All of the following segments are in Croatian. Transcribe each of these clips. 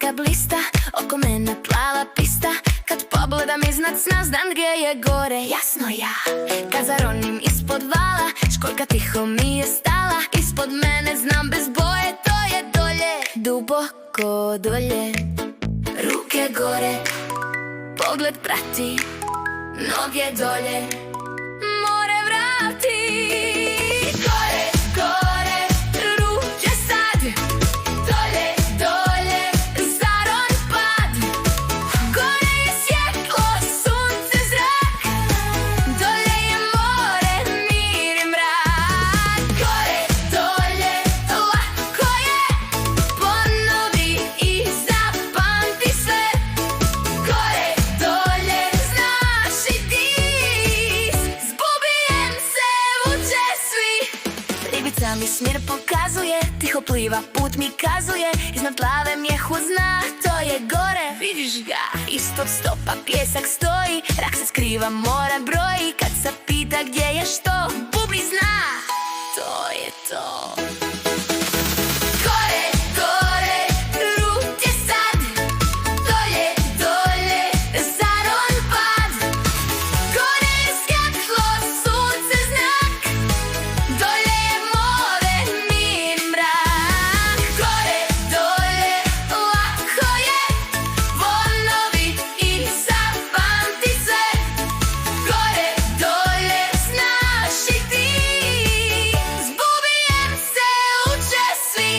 sunca blista, oko mene plava pista. Kad pogledam iznad sna, znam gdje je gore, jasno ja. Kad zaronim ispod vala, školjka tiho mi je stala. Ispod mene znam bez boje, to je dolje, duboko dolje. Ruke gore, pogled prati, noge dolje, more vrati. Gore, gore, ruke sad, dolje, dolje, zaron pad. Gore je svjetlo, sunce, zrak, dolje je more, mir i mrak. Gore, dolje, lako je, ponovi i zapamti sve. Gore, dolje, znaš i ti, zgubijem se, vuče svi. Ribica mi smjer pokazuje, tiho pliva, put mi kazuje. Iznad plave mjehu zna, to je gore, vidiš ga. Ispod stopa pjesak stoji, rak se skriva, more broji. Kad se pita gdje je što, bubni zna, to je to. Gore, gore, ruke sad, dolje, dolje, zaron pad. Gore je svjetlo, sunce, znak, dolje je more, mir, mrak. Gore, dolje, lako je, ponovi i zapamti sve. Gore, dolje, znaš i ti, zgubijem se, uče svi.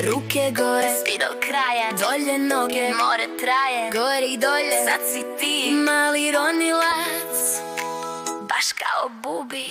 Ruke gore, svi do kraja, dolje noge, more traje. Gore i dolje, sad si ti, mali ronilac, baš kao Bubi.